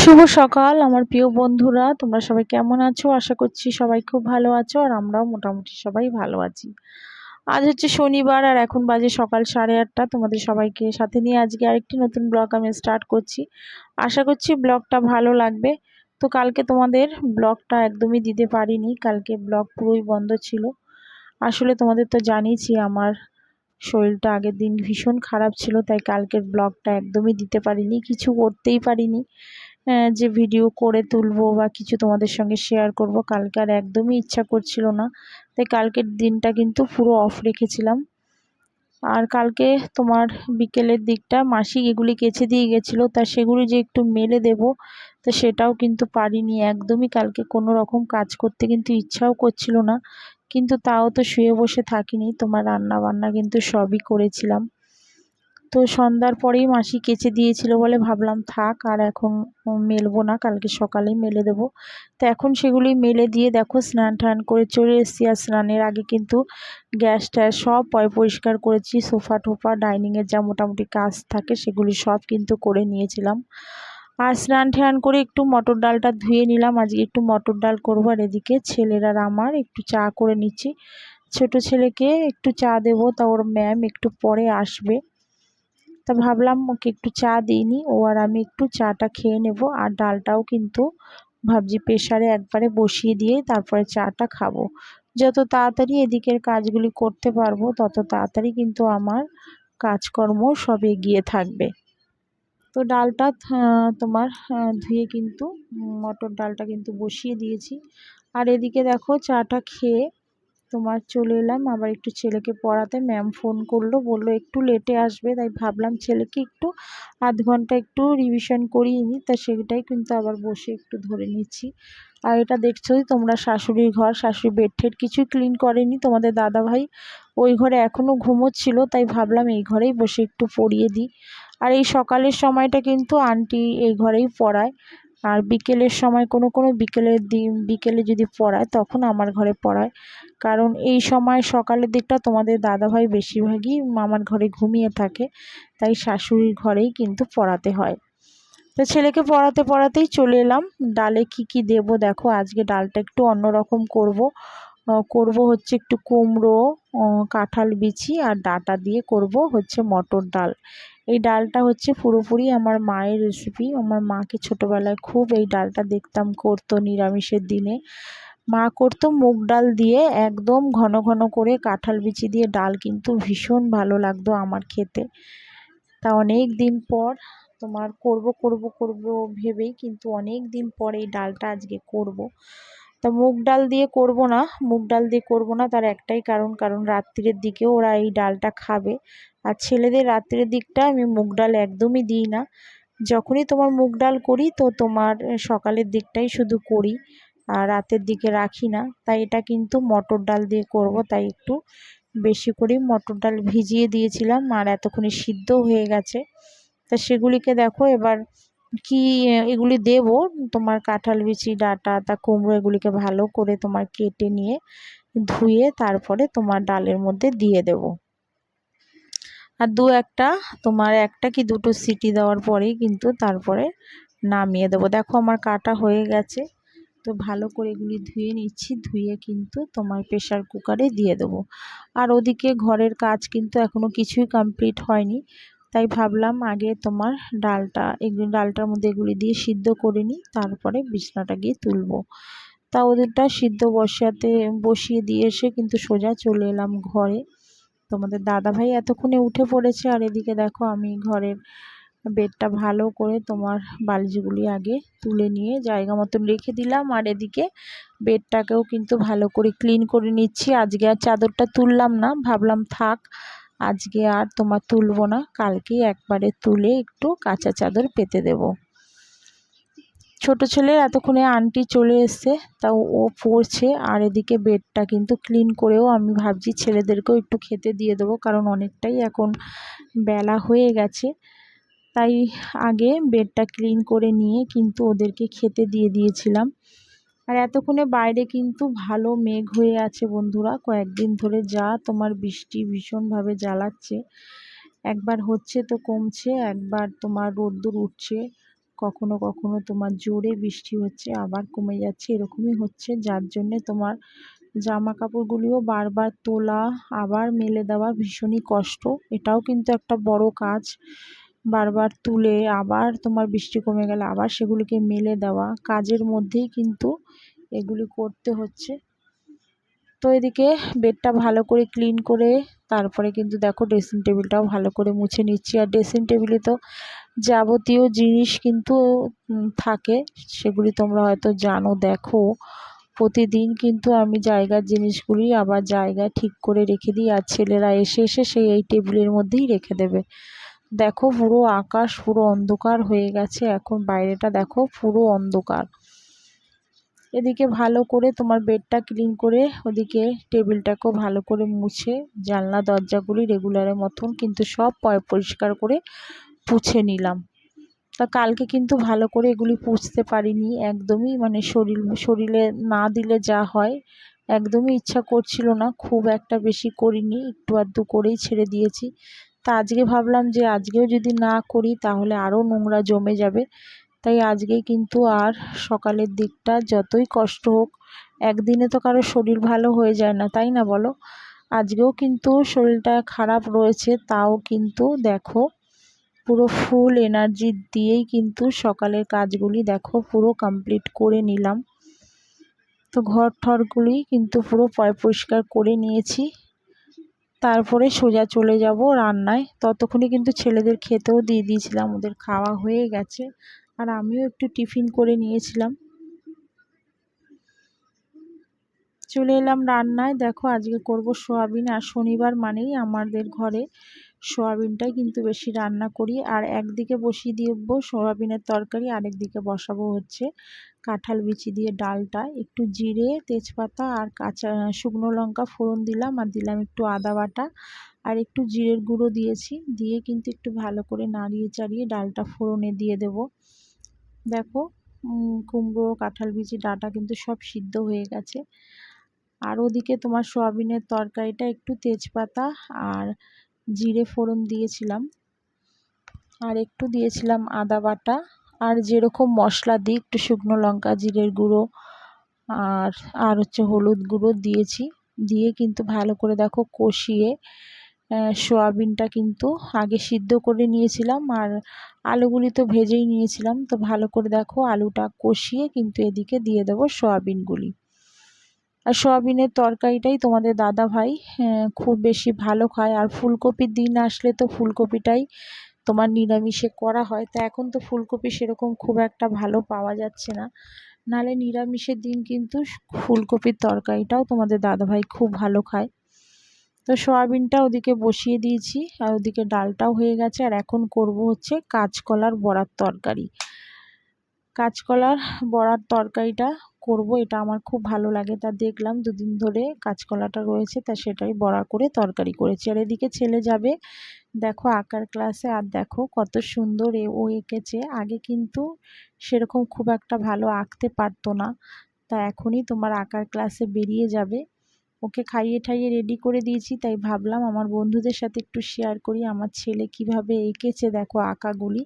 শুভ সকাল আমার প্রিয় বন্ধুরা, তোমরা সবাই কেমন আছো? আশা করছি সবাই খুব ভালো আছো, আর আমরাও মোটামুটি সবাই ভালো আছি। আজ হচ্ছে শনিবার, আর এখন বাজে সকাল 8:30। তোমাদের সবাইকে সাথে নিয়ে আজকে আরেকটি নতুন ব্লগ আমি স্টার্ট করছি। আশা করছি ব্লগটা ভালো লাগবে। তো কালকে তোমাদের ব্লগটা একদমই দিতে পারিনি, কালকে ব্লগ পুরোই বন্ধ ছিল। আসলে তোমাদের তো জানিয়েছি আমার শরীরটা আগের দিন ভীষণ খারাপ ছিল, তাই কালকের ব্লগটা একদমই দিতে পারিনি, কিছু করতেই পারিনি। যে ভিডিও করে তুলবো বা কিছু তোমাদের সঙ্গে শেয়ার করব, কালকে আর একদমই ইচ্ছা করছিল না। তাই কালকের দিনটা কিন্তু পুরো অফ রেখেছিলাম। আর কালকে তোমার বিকেলের দিকটা মাসি এগুলি কেচে দিয়ে গেছিলো, তা সেগুলি যে একটু মেলে দেব, তো সেটাও কিন্তু পারিনি একদমই। কালকে কোনো রকম কাজ করতে কিন্তু ইচ্ছাও করছিল না, কিন্তু তাও তো শুয়ে বসে থাকিনি, তোমার রান্না বান্না কিন্তু সবই করেছিলাম। তো সন্ধ্যার পরেই মাসি কেচে দিয়েছিল বলে ভাবলাম থাক, আর এখন মেলবো না, কালকে সকালেই মেলে দেবো। তো এখন সেগুলি মেলে দিয়ে দেখো স্নান টান করে চলে এসেছি। আর স্নানের আগে কিন্তু গ্যাস ট্যাস সব পরিষ্কার করেছি, সোফা টোফা ডাইনিংয়ের যা মোটামুটি কাজ থাকে সেগুলি সব কিন্তু করে নিয়েছিলাম। আর স্নান টান করে একটু মটর ডালটা ধুয়ে নিলাম, আজকে একটু মটর ডাল করবো। আর এদিকে ছেলের আর আমার একটু চা করে নিচ্ছি। ছোট ছেলেকে একটু চা দেবো, তা ওর ম্যাম একটু পরে আসবে, তা ভাবলাম ওকে একটু চা দিইনি, ও আর আমি একটু চাটা খেয়ে নেব। আর ডালটাও কিন্তু ভাবছি প্রেসারে একবারে বসিয়ে দিয়ে তারপরে চাটা খাবো। যত তাড়াতাড়ি এদিকের কাজগুলি করতে পারবো তত তাড়াতাড়ি কিন্তু আমার কাজকর্ম সব এগিয়ে থাকবে। তো ডালটা তোমার ধুয়ে কিন্তু মটর ডালটা কিন্তু বসিয়ে দিয়েছি। আর এদিকে দেখো চাটা খেয়ে তোমার চলে এলাম আবার একটু ছেলেকে পড়াতে। ম্যাম ফোন করলো, বললো একটু লেটে আসবে, তাই ভাবলাম ছেলেকে একটু আধ ঘন্টা একটু রিভিশন করিয়ে নিই, তা সেটাই কিন্তু আবার বসে একটু ধরে নিচ্ছি। আর এটা দেখছোই তোমরা শাশুড়ির ঘর, শাশুড়ি বেড টেড কিছুই ক্লিন করেনি, তোমাদের দাদা ভাই ওই ঘরে এখনও ঘুমোচ্ছিল, তাই ভাবলাম এই ঘরেই বসে একটু পড়িয়ে দিই। আর এই সকালের সময়টা কিন্তু আন্টি এই ঘরেই পড়ায়, আর বিকেলের সময় কোনো বিকেলে যদি পড়ায় তখন আমার ঘরে পড়ায়। কারণ এই সময় সকালের দিকটা তোমাদের দাদাভাই বেশিরভাগই মামার ঘরে ঘুমিয়ে থাকে, তাই শাশুড়ির ঘরেই কিন্তু পড়াতে হয়। তো ছেলেকে পড়াতে পড়াতেই চলে এলাম। ডালে কি দেব দেখো, আজকে ডালটা একটু অন্যরকম করব। করব হচ্ছে একটু কুমড়ো, কাঁঠাল বিচি আর ডাঁটা দিয়ে করব হচ্ছে মটর ডাল। এই ডালটা হচ্ছে পুরোপুরি আমার মায়ের রেসিপি। আমার মাকে ছোটোবেলায় খুব এই ডালটা দেখতাম করতো নিরামিষের দিনে। মা করতো মুগ ডাল দিয়ে একদম ঘন ঘন করে, কাঁঠাল বিচি দিয়ে ডাল কিন্তু ভীষণ ভালো লাগতো আমার খেতে। তা অনেক দিন পর তোমার করব ভেবেই কিন্তু অনেক দিন পর এই ডালটা আজকে করব। তা মুগ ডাল দিয়ে করব না, তার একটাই কারণ রাত্রির দিকে ওরা এই ডালটা খাবে। আর ছেলেদের রাত্রির দিকটা আমি মুগ ডাল একদমই দিই না। যখনই তোমার মুগ ডাল করি তো তোমার সকালের দিকটাই শুধু করি, আর রাতের দিকে রাখি না। তাই এটা কিন্তু মটর ডাল দিয়ে করব, তাই একটু বেশি করে মটর ডাল ভিজিয়ে দিয়েছিলাম, আর এতক্ষণে সিদ্ধ হয়ে গেছে। তা সেগুলিকে দেখো এবার কি এগুলি দেব, তোমার কাঁঠাল বিচি ডাঁটা তা কুমড়ো এগুলিকে ভালো করে তোমার কেটে নিয়ে ধুয়ে তারপরে তোমার ডালের মধ্যে দিয়ে দেব। আর তোমার একটা কি দুটো সিটি দেওয়ার পরেই কিন্তু তারপরে নামিয়ে দেবো। দেখো আমার কাটা হয়ে গেছে, তো ভালো করে এগুলি ধুয়ে নিচ্ছি, ধুয়ে কিন্তু তোমার প্রেসার কুকারে দিয়ে দেবো। আর ওদিকে ঘরের কাজ কিন্তু এখনও কিছুই কমপ্লিট হয়নি, তাই ভাবলাম আগে তোমার ডালটার মধ্যে এগুলি দিয়ে সিদ্ধ করে নিই, তারপরে বিছনাটা গিয়ে তুলবো। তা ওদেরটা সিদ্ধ বসিয়ে দিয়ে এসে কিন্তু সোজা চলে এলাম ঘরে। তোমাদের দাদাভাই এতক্ষণে উঠে পড়েছে। আর এদিকে দেখো আমি ঘরের বেডটা ভালো করে তোমার বালিশগুলি আগে তুলে নিয়ে জায়গা মতন রেখে দিলাম, আর এদিকে বেডটাকেও কিন্তু ভালো করে ক্লিন করে নিচ্ছি। আজকে আর চাদরটা তুললাম না, ভাবলাম থাক আজকে আর তোমার তুলবো না, কালকেই একবারে তুলে একটু কাঁচা চাদর পেতে দেব। ছোট ছেলের এতক্ষণে আন্টি চলে এসছে, তাও ও পড়ছে। আর এদিকে বেডটা কিন্তু ক্লিন করেও আমি ভাবছি ছেলেদেরকেও একটু খেতে দিয়ে দেবো, কারণ অনেকটাই এখন বেলা হয়ে গেছে। তাই আগে বেডটা ক্লিন করে নিয়ে কিন্তু ওদেরকে খেতে দিয়ে দিয়েছিলাম। আর এতক্ষণে বাইরে কিন্তু ভালো মেঘ হয়ে আছে বন্ধুরা, কয়েকদিন ধরে যা তোমার বৃষ্টি ভীষণভাবে জ্বালাচ্ছে। একবার হচ্ছে তো কমছে, একবার তোমার রোদ্দুর উঠছে, কখনো কখনো তোমার জোরে বৃষ্টি হচ্ছে আবার কমে যাচ্ছে, এরকমই হচ্ছে, যার জন্যে তোমার জামা কাপড়গুলিও বারবার তোলা আবার মেলে দেওয়া ভীষণই কষ্ট। এটাও কিন্তু একটা বড় কাজ, বারবার তুলে আবার তোমার বৃষ্টি কমে গেলে আবার সেগুলিকে মেলে দেওয়া, কাজের মধ্যেই কিন্তু এগুলি করতে হচ্ছে। তো এদিকে বেডটা ভালো করে ক্লিন করে তারপরে কিন্তু দেখো ড্রেসিং টেবিলটাও ভালো করে মুছে নিচ্ছি। আর ড্রেসিং টেবিলে তো যাবতীয় জিনিস কিন্তু থাকে, সেগুলি তোমরা হয়তো জানো। দেখো প্রতিদিন কিন্তু আমি জায়গার জিনিসগুলি আবার জায়গায় ঠিক করে রেখে দিই, আর ছেলেরা এসে এসে সেই এই টেবিলের মধ্যেই রেখে দেবে। দেখো পুরো আকাশ পুরো অন্ধকার হয়ে গেছে, এখন বাইরেটা দেখো পুরো অন্ধকার। এদিকে ভালো করে তোমার বেডটা ক্লিন করে ওদিকে টেবিলটাকেও ভালো করে মুছে জানলা দরজাগুলি রেগুলারের মতন কিন্তু সব পরিষ্কার করে পুছে নিলাম। তা কালকে কিন্তু ভালো করে এগুলি পুছতে পারিনি, একদমই মানে শরীরে না দিলে যা হয়, একদমই ইচ্ছা করছিল না, খুব একটা বেশি করিনি, একটু আধটু করেই ছেড়ে দিয়েছি। তা আজকে ভাবলাম যে আজকেও যদি না করি তাহলে আরও নোংরা জমে যাবে, তাই আজকেই কিন্তু আর সকালের দিকটা যতই কষ্ট হোক, একদিনে তো কারো শরীর ভালো হয়ে যায় না, তাই না বলো। আজকেও কিন্তু শরীরটা খারাপ রয়েছে, তাও কিন্তু দেখো পুরো ফুল এনার্জি দিয়েই কিন্তু সকালের কাজগুলি দেখো পুরো কমপ্লিট করে নিলাম। তো ঘর ঠরগুলি কিন্তু পুরো পরিষ্কার করে নিয়েছি, তারপরে সোজা চলে যাব রান্নায়। ততক্ষণে কিন্তু ছেলেদের খেতেও দিয়ে দিয়েছিলাম, ওদের খাওয়া হয়ে গেছে, আর আমিও একটু টিফিন করে নিয়েছিলাম। চলে এলাম রান্নায়। দেখো আজকে করব সোয়াবিন, আর শনিবার মানেই আমাদের ঘরে সোয়াবিনটাই কিন্তু বেশি রান্না করি। আর একদিকে বসিয়ে দিব সোয়াবিনের তরকারি, আরেকদিকে বসাবো হচ্ছে কাঁঠাল বিচি দিয়ে ডালটা। একটু জিরে তেজপাতা আর কাঁচা শুকনো লঙ্কা ফোড়ন দিলাম, আর দিলাম একটু আদা বাটা আর একটু জিরের গুঁড়ো দিয়েছি, দিয়ে কিন্তু একটু ভালো করে নাড়িয়ে চাড়িয়ে ডালটা ফোড়নে দিয়ে দেব। দেখো কুমড়ো কাঁঠাল বিচি ডাঁটা কিন্তু সব সিদ্ধ হয়ে গেছে। আর ওদিকে তোমার সোয়াবিনের তরকারিটা একটু তেজপাতা আর জিরে ফোড়ন দিয়েছিলাম, আর একটু দিয়েছিলাম আদা বাটা, আর যেরকম মশলা দিই একটু শুকনো লঙ্কা জিরের গুঁড়ো আর আর হচ্ছে হলুদ গুঁড়ো দিয়েছি, দিয়ে কিন্তু ভালো করে দেখো কষিয়ে সোয়াবিনটা কিন্তু আগে সিদ্ধ করে নিয়েছিলাম, আর আলুগুলি তো ভেজেই নিয়েছিলাম। তো ভালো করে দেখো আলুটা কষিয়ে কিন্তু এদিকে দিয়ে দেবো সোয়াবিনগুলি। আর সোয়াবিনের তরকারিটাই তোমাদের দাদা ভাই খুব বেশি ভালো খায়। আর ফুলকপির দিন আসলে তো ফুলকপিটাই তোমার নিরামিষে করা হয়, তো এখন তো ফুলকপি সেরকম খুব একটা ভালো পাওয়া যাচ্ছে না, নাহলে নিরামিষের দিন কিন্তু ফুলকপির তরকারিটাও তোমাদের দাদা ভাই খুব ভালো খায়। তো সোয়াবিনটা ওদিকে বসিয়ে দিয়েছি, আর ওদিকে ডালটাও হয়ে গেছে। আর এখন করব হচ্ছে কাঁচকলার বড়ার তরকারি। কাঁচকলার বড়ার তরকারিটা করব, এটা আমার খুব ভালো লাগে। তা দেখলাম দুদিন ধরে কাঁচকলাটা রয়েছে, তা সেটাই বড়া করে তরকারি করেছি। আর এদিকে ছেলে যাবে দেখো আঁকার ক্লাসে, আর দেখো কত সুন্দর ও এঁকেছে। আগে কিন্তু সেরকম খুব একটা ভালো আঁকতে পারতো না, তা এখনই তোমার আঁকার ক্লাসে বেরিয়ে যাবে। ওকে খাইয়ে ঠাইয়ে রেডি করে দিয়েছি, তাই ভাবলাম আমার বন্ধুদের সাথে একটু শেয়ার করি আমার ছেলে কিভাবে এঁকেছে। দেখো আঁকাগুলি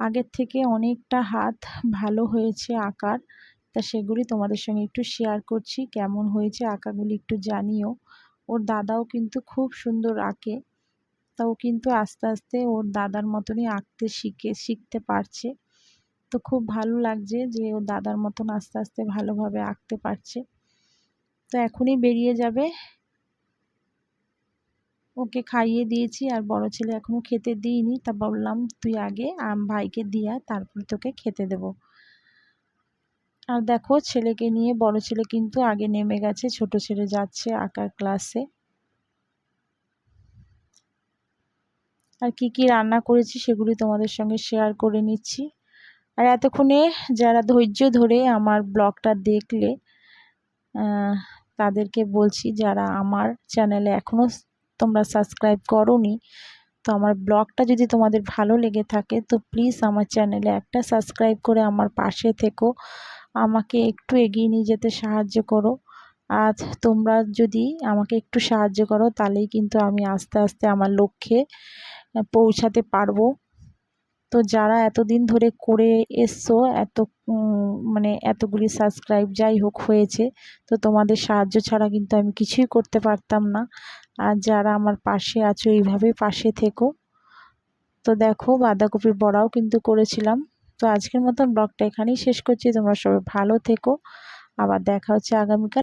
আগের থেকে অনেকটা হাত ভালো হয়েছে আঁকার, তা সেগুলি তোমাদের সঙ্গে একটু শেয়ার করছি। কেমন হয়েছে আঁকাগুলি একটু জানিও। ওর দাদাও কিন্তু খুব সুন্দর আঁকে, তা ও কিন্তু আস্তে আস্তে ওর দাদার মতনই আঁকতে শিখতে পারছে। তো খুব ভালো লাগছে যে ওর দাদার মতন আস্তে আস্তে ভালোভাবে আঁকতে পারছে। তো এখনই বেরিয়ে যাবে, ওকে খাইয়ে দিয়েছি, আর বড় ছেলে এখনো খেতে দিইনি, তা বললাম তুই আগে ভাইকে দিয়া তারপর তোকে খেতে দেব। আর দেখো ছেলেকে নিয়ে বড় ছেলে কিন্তু আগে নেমে গেছে, ছোট ছেলে যাচ্ছে আঁকার ক্লাসে। আর কি কি রান্না করেছি সেগুলি তোমাদের সঙ্গে শেয়ার করে নিচ্ছি। আর এতক্ষণে যারা ধৈর্য ধরে আমার ব্লগটা দেখলে তাদেরকে বলছি, যারা আমার চ্যানেলে এখনও তোমরা সাবস্ক্রাইব করোনি, তো আমার ব্লগটা যদি তোমাদের ভালো লেগে থাকে তো প্লিজ আমার চ্যানেলে একটা সাবস্ক্রাইব করে আমার পাশে থেকো, আমাকে একটু এগিয়ে নিয়ে যেতে সাহায্য করো। আর তোমরা যদি আমাকে একটু সাহায্য করো তাহলেই কিন্তু আমি আস্তে আস্তে আমার লক্ষ্যে পৌঁছাতে পারবো। তো যারা এতদিন ধরে করে এসছো, এত মানে এতগুলি সাবস্ক্রাইব যাই হোক হয়েছে, তো তোমাদের সাহায্য ছাড়া কিন্তু আমি কিছুই করতে পারতাম না। আর যারা আমার পাশে আছো এইভাবে পাশে থেকো। তো দেখো বাঁধাকপির বড়াও কিন্তু করেছিলাম। তো আজকের মতন ব্লগটা এখানেই শেষ করছি। তোমরা সবাই ভালো থেকো, আবার দেখা হচ্ছে আগামীকাল।